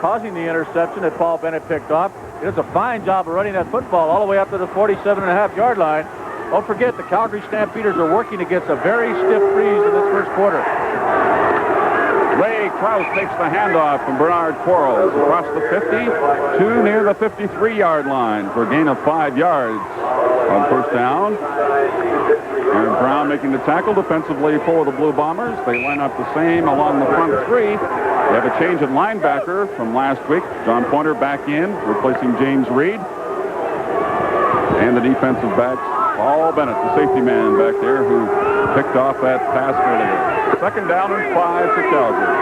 causing the interception that Paul Bennett picked off. He does a fine job of running that football all the way up to the 47.5-yard line. Don't forget, the Calgary Stampeders are working against a very stiff freeze in this first quarter. Ray Krause takes the handoff from Bernard Quarles across the 50 to near the 53-yard line for a gain of 5 yards on first down. Aaron Brown making the tackle defensively for the Blue Bombers. They line up the same along the front three. They have a change in linebacker from last week. John Pointer back in, replacing James Reed. And the defensive backs, Paul Bennett, the safety man back there, who picked off that pass earlier. Second down and 5 for Calgary.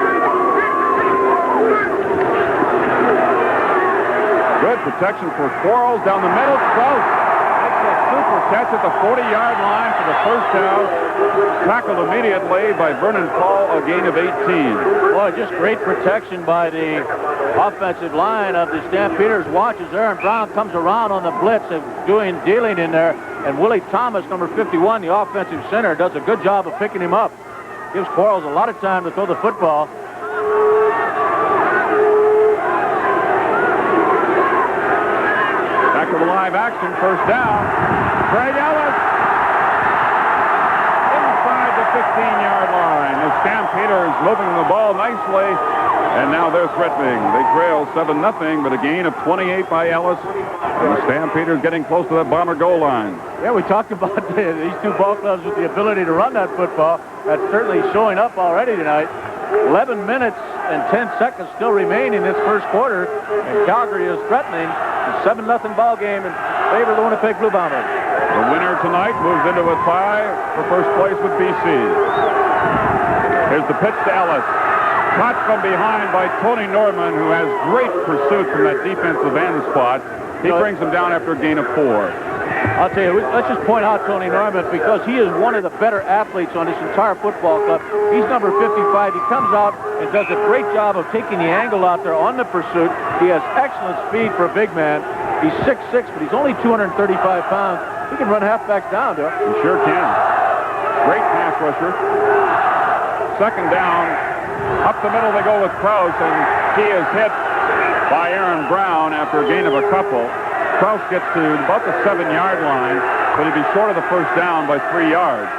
Good protection for Quarles down the middle. Close. Makes a super catch at the 40-yard line for the first down. Tackled immediately by Vernon Paul, a gain of 18. Boy, just great protection by the offensive line of the Stampeders. Watches Aaron Brown comes around on the blitz and dealing in there. And Willie Thomas, number 51, the offensive center, does a good job of picking him up. Gives Quarles a lot of time to throw the football. Back to the live action, first down. Craig Ellis inside the 15-yard line. The Stampeders moving the ball nicely, and now they're threatening. They trail 7-0, but a gain of 28 by Ellis. And the Stampeders getting close to that Bomber goal line. Yeah, we talked about these two ball clubs with the ability to run that football. That's certainly showing up already tonight. 11 minutes and 10 seconds still remain in this first quarter, and Calgary is threatening a 7-0 ball game in favor of the Winnipeg Blue Bombers. The winner tonight moves into a tie for first place with BC. Here's the pitch to Ellis. Caught from behind by Tony Norman, who has great pursuit from that defensive end spot. He brings him down after a gain of 4. I'll tell you, let's just point out Tony Norman, because he is one of the better athletes on this entire football club. He's number 55. He comes out and does a great job of taking the angle out there on the pursuit. He has excellent speed for a big man. He's 6'6", but he's only 235 pounds. He can run halfbacks down, Doug. He sure can. Great pass rusher. Second down. Up the middle they go with Krause, and he is hit by Aaron Brown after a gain of a couple. Krause gets to about the 7-yard line, but he'd be short of the first down by 3 yards.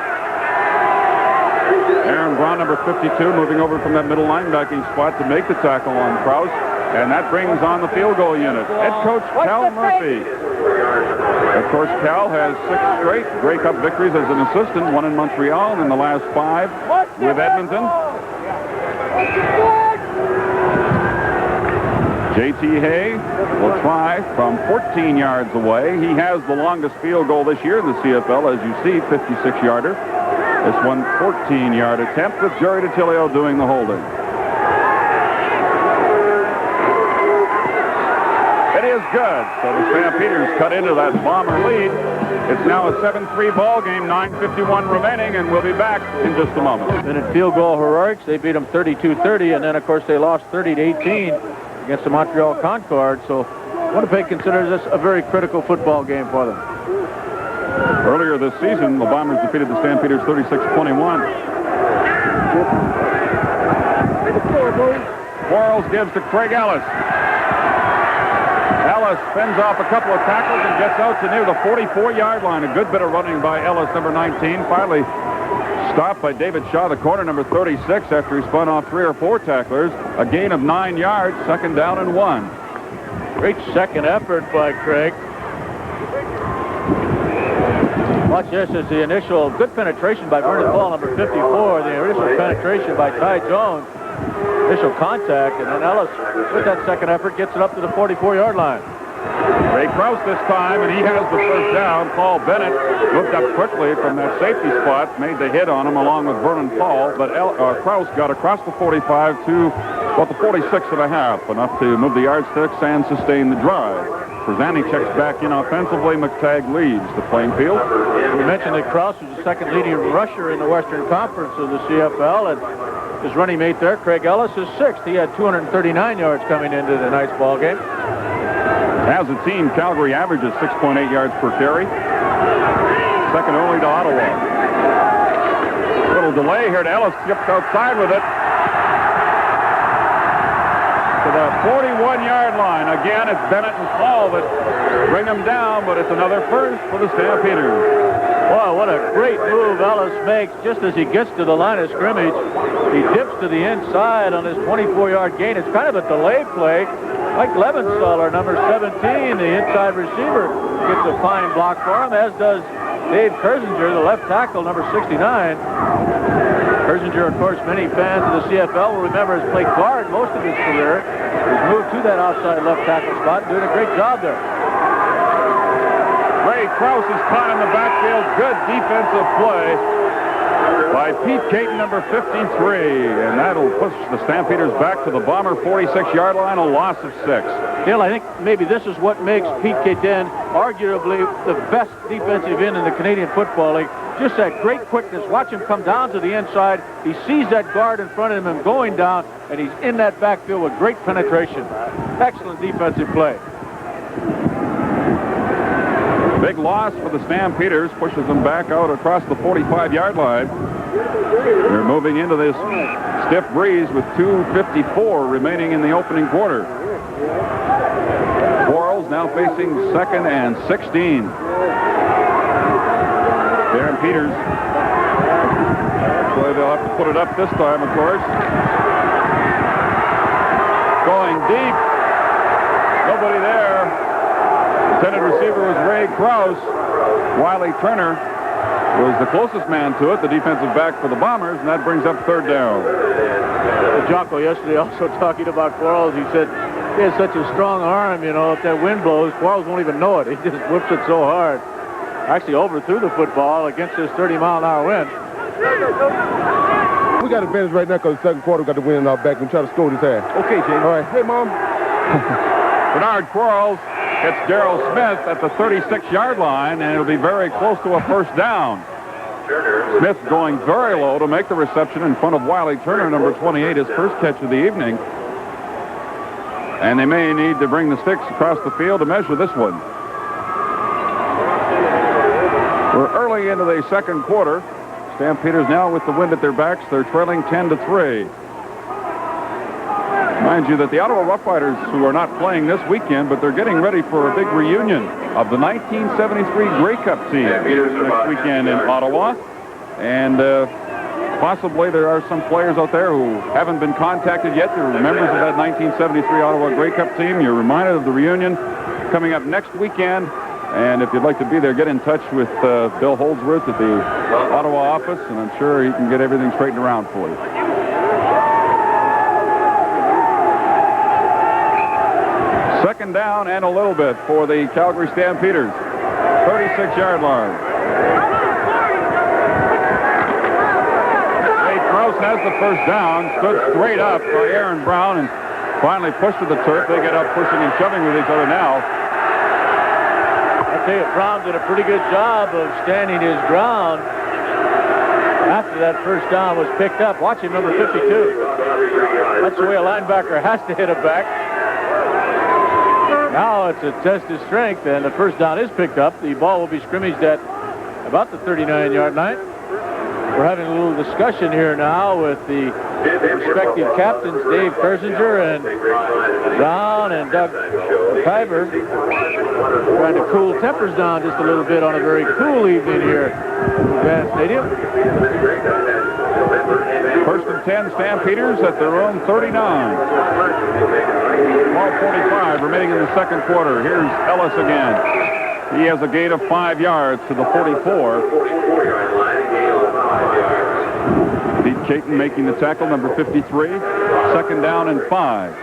Aaron Brown, number 52, moving over from that middle linebacking spot to make the tackle on Krause, and that brings on the field goal unit. Head coach Cal Murphy. Of course, Cal has 6 straight Grey Cup victories as an assistant, 1 in Montreal, and in the last 5 with Edmonton. J.T. Hay will try from 14 yards away. He has the longest field goal this year in the CFL, as you see, 56-yarder. This one, 14-yard attempt with Jerry DiTilio doing the holding. It is good. So the Stampeders cut into that Bomber lead. It's now a 7-3 ball game, 9:51 remaining, and we'll be back in just a moment. And in field goal heroics, they beat them 32-30, and then, of course, they lost 30-18 against the Montreal Concorde. So Winnipeg considers this a very critical football game for them. Earlier this season, the Bombers defeated the Stampeders 36-21. Quarles gives to Craig Ellis. Ellis fends off a couple of tackles and gets out to near the 44-yard line. A good bit of running by Ellis, number 19. Finally stopped by David Shaw, the corner, number 36, after he spun off 3 or 4 tacklers. A gain of 9 yards, second down and 1. Great second effort by Craig. Watch this as the initial good penetration by Vernon Paul, number 54. The initial penetration by Ty Jones. Initial contact, and then Ellis, with that second effort, gets it up to the 44-yard line. Ray Krause this time, and he has the first down. Paul Bennett looked up quickly from that safety spot, made the hit on him along with Vernon Paul, but Krause got across the 45 to about the 46.5, enough to move the yardsticks and sustain the drive. Przani checks back in offensively. McTagg leads the playing field. We mentioned that Krause was the second leading rusher in the Western Conference of the CFL, and his running mate there, Craig Ellis, is 6th. He had 239 yards coming into tonight's ball game. As a team, Calgary averages 6.8 yards per carry. Second only to Ottawa. Little delay here to Ellis. Skipped outside with it. to the 41-yard line. Again, it's Bennett and Paul that bring them down, but it's another first for the Stampeders. Wow, what a great move Ellis makes just as he gets to the line of scrimmage. He dips to the inside on his 24-yard gain. It's kind of a delay play. Mike Levenstaller, number 17, the inside receiver, gets a fine block for him, as does Dave Kersinger, the left tackle, number 69. Kersinger, of course, many fans of the CFL will remember has played guard most of his career. He's moved to that outside left tackle spot, doing a great job there. Ray Krause is caught in the backfield. Good defensive play by Pete Caton, number 53. And that'll push the Stampeders back to the Bomber 46-yard line, a loss of 6. Bill, I think maybe this is what makes Pete Caton arguably the best defensive end in the Canadian Football League. Just that great quickness. Watch him come down to the inside. He sees that guard in front of him going down, and he's in that backfield with great penetration. Excellent defensive play. Big loss for the Stampeders, pushes them back out across the 45-yard line. They're moving into this stiff breeze with 2:54 remaining in the opening quarter. Quarles now facing 2nd and 16. Darren Peters. Boy, they'll have to put it up this time, of course. Going deep. Nobody there. Intended receiver was Ray Krause. Wiley Turner was the closest man to it, the defensive back for the Bombers, and that brings up 3rd down. Jocko yesterday also talking about Quarles. He said he has such a strong arm, you know, if that wind blows, Quarles won't even know it. He just whips it so hard. Actually overthrew the football against this 30-mile-an-hour wind. We got advantage right now because the second quarter we got the wind in our back. We try to score this half. Okay, James. All right. Hey, Mom. Bernard Quarles hits Darrell Smith at the 36-yard line, and it'll be very close to a 1st down. Smith going very low to make the reception in front of Wiley Turner, number 28, his first catch of the evening. And they may need to bring the sticks across the field to measure this one. We're early into the second quarter. Stampeders now with the wind at their backs. They're trailing 10-3. Mind you that the Ottawa Roughriders, who are not playing this weekend, but they're getting ready for a big reunion of the 1973 Grey Cup team next weekend in Ottawa. And possibly there are some players out there who haven't been contacted yet. They're members of that 1973 Ottawa Grey Cup team. You're reminded of the reunion coming up next weekend. And if you'd like to be there, get in touch with Bill Holdsworth at the Ottawa office, and I'm sure he can get everything straightened around for you. Second down and a little bit for the Calgary Stampeders. 36-yard line. Ray Krause has the 1st down. Stood straight up by Aaron Brown and finally pushed to the turf. They get up pushing and shoving with each other now. I'll tell you, Brown did a pretty good job of standing his ground after that 1st down was picked up. Watch him, number 52. That's the way a linebacker has to hit a back. Now it's a test of strength, and the 1st down is picked up. The ball will be scrimmaged at about the 39-yard line. We're having a little discussion here now with the respective captains, Dave Kersinger and Brown and Doug Kyber, trying to cool tempers down just a little bit on a very cool evening here at Van Stadium. 1st and 10 Stampeders at their own 39. 12:45 remaining in the second quarter. Here's Ellis again. He has a gain of 5 yards to the 44. Pete Caton making the tackle, number 53. 2nd down and 5.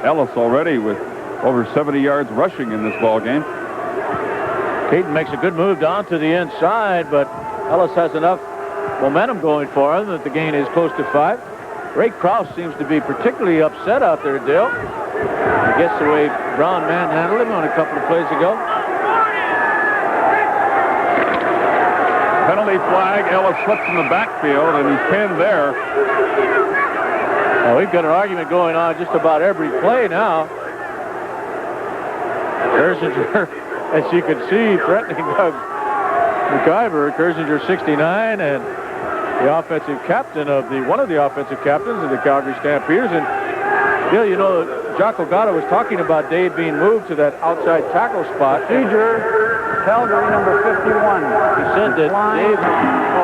Ellis already with over 70 yards rushing in this ball game. Caton makes a good move down to the inside, but Ellis has enough momentum going for him that the gain is close to 5. Ray Krause seems to be particularly upset out there, Dale. I guess the way Brown manhandled him on a couple of plays ago. Penalty flag. Ellis slips in the backfield, and he's pinned there. Well, we've got an argument going on just about every play now. Kersinger, as you can see, threatening Doug McIver. Kersinger 69 and the offensive captain of one of the offensive captains of the Calgary Stampeders. And Bill, you know, Jocko Gatto was talking about Dave being moved to that outside tackle spot. Procedure, Calgary number 51. He said that Dave,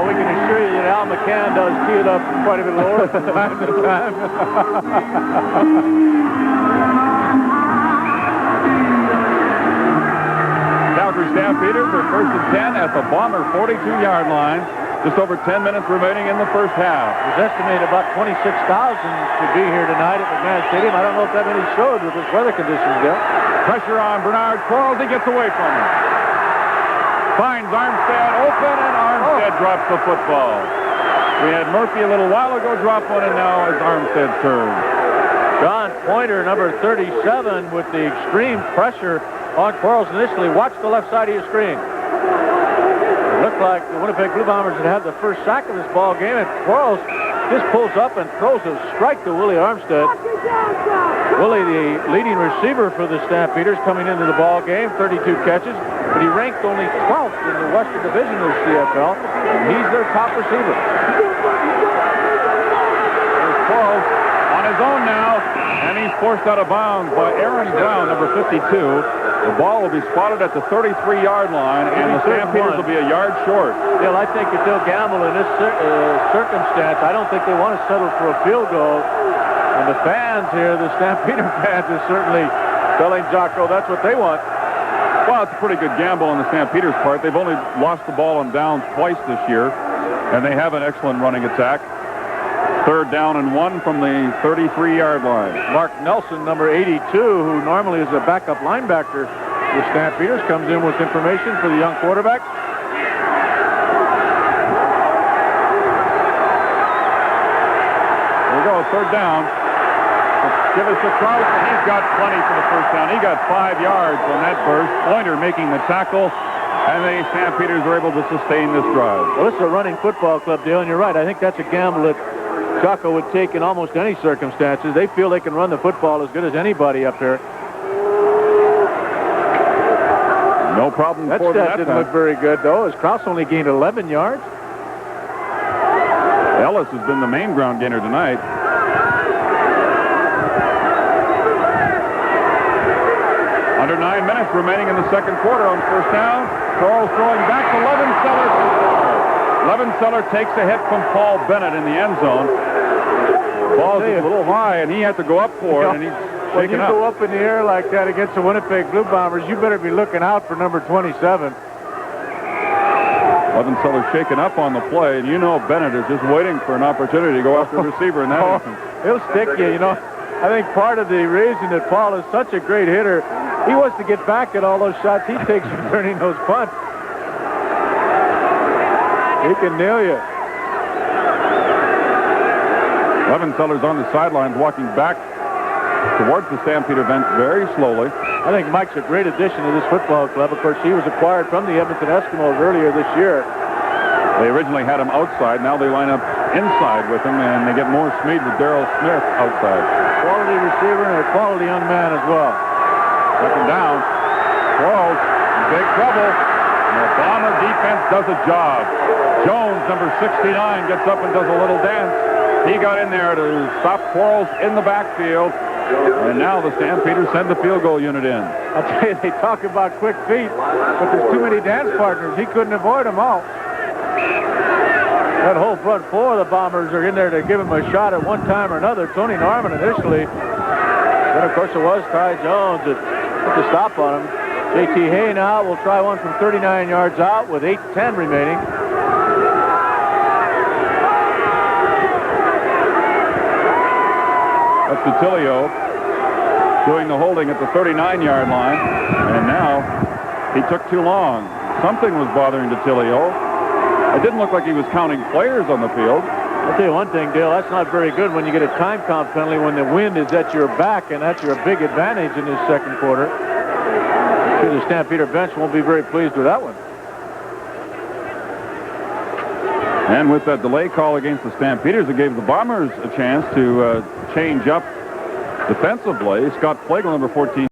we can assure you that Al McCann does tee it up quite a bit lower from time to time. Calgary Stampeders are 1st and 10 at the Bomber 42-yard line. Just over 10 minutes remaining in the first half. It was estimated about 26,000 to be here tonight at McMahon Stadium. I don't know if that many showed with this weather conditions there. Pressure on Bernard Quarles. He gets away from him. Finds Armstead open, and Armstead drops the football. We had Murphy a little while ago drop one, and now it's Armstead's turn. John Pointer, number 37, with the extreme pressure on Quarles initially. Watch the left side of your screen. It looked like the Winnipeg Blue Bombers had the first sack of this ball game, and Quarles just pulls up and throws a strike to Willie Armstead. Willie, the leading receiver for the Stampeders, coming into the ball game, 32 catches, but he ranked only 12th in the Western Division of the CFL, and he's their top receiver. There's Quarles on his own now, and he's forced out of bounds by Aaron Brown, number 52. The ball will be spotted at the 33-yard line, and the Stampeders will be a yard short. Bill, I think that they'll gamble in this circumstance. I don't think they want to settle for a field goal. And the fans here, the Stampeder fans, is certainly telling Jocko that's what they want. Well, it's a pretty good gamble on the Stampeders' part. They've only lost the ball on downs twice this year, and they have an excellent running attack. 3rd down and 1 from the 33-yard line. Mark Nelson, number 82, who normally is a backup linebacker for the Stampeders, comes in with information for the young quarterback. There we go, 3rd down. Give us a Kraus, and he's got plenty for the first down. He got 5 yards on that burst. Pointer making the tackle, and the Stampeders are able to sustain this drive. Well, this is a running football club, Dale, and you're right. I think that's a gamble that Jocko would take in almost any circumstances. They feel they can run the football as good as anybody up here. No problem that for them stat didn't look very good, though, as Kraus only gained 11 yards. Ellis has been the main ground gainer tonight. Under 9 minutes remaining in the second quarter on first down. Quarles throwing back to Levenseller. Levenseller takes a hit from Paul Bennett in the end zone. Ball's a little high, and he had to go up for it, and he's when shaken you up. go up in the air like that against the Winnipeg Blue Bombers, you better be looking out for number 27. Levenseller shaken up on the play, and you know Bennett is just waiting for an opportunity to go after the receiver in that instance. He'll stick you, you know. I think part of the reason that Paul is such a great hitter, he wants to get back at all those shots he takes returning those punts. He can nail you. Levenseller's on the sidelines walking back towards the Stampede event very slowly. I think Mike's a great addition to this football club. Of course, he was acquired from the Edmonton Eskimos earlier this year. They originally had him outside. Now they line up inside with him, and they get more Smeed with Darrell Smith outside. Quality receiver and a quality young man as well. Second down. Quarles in big trouble. And the Bomber defense does a job. Jones, number 69, gets up and does a little dance. He got in there to stop Quarles in the backfield. And now the Stampeders send the field goal unit in. I'll tell you, they talk about quick feet, but there's too many dance partners. He couldn't avoid them all. That whole front four of the Bombers are in there to give him a shot at one time or another. Tony Norman initially. Then, of course, it was Ty Jones that put the stop on him. J.T. Hay now will try one from 39 yards out with 8:10 remaining. That's DeTilio doing the holding at the 39-yard line. And now he took too long. Something was bothering DeTilio. It didn't look like he was counting players on the field. I'll tell you one thing, Dale, that's not very good when you get a time count penalty when the wind is at your back, and that's your big advantage in this second quarter. I'm sure the Stampeder bench won't be very pleased with that one. And with that delay call against the Stampeders, it gave the Bombers a chance to change up defensively. Scott Flagel, number 14.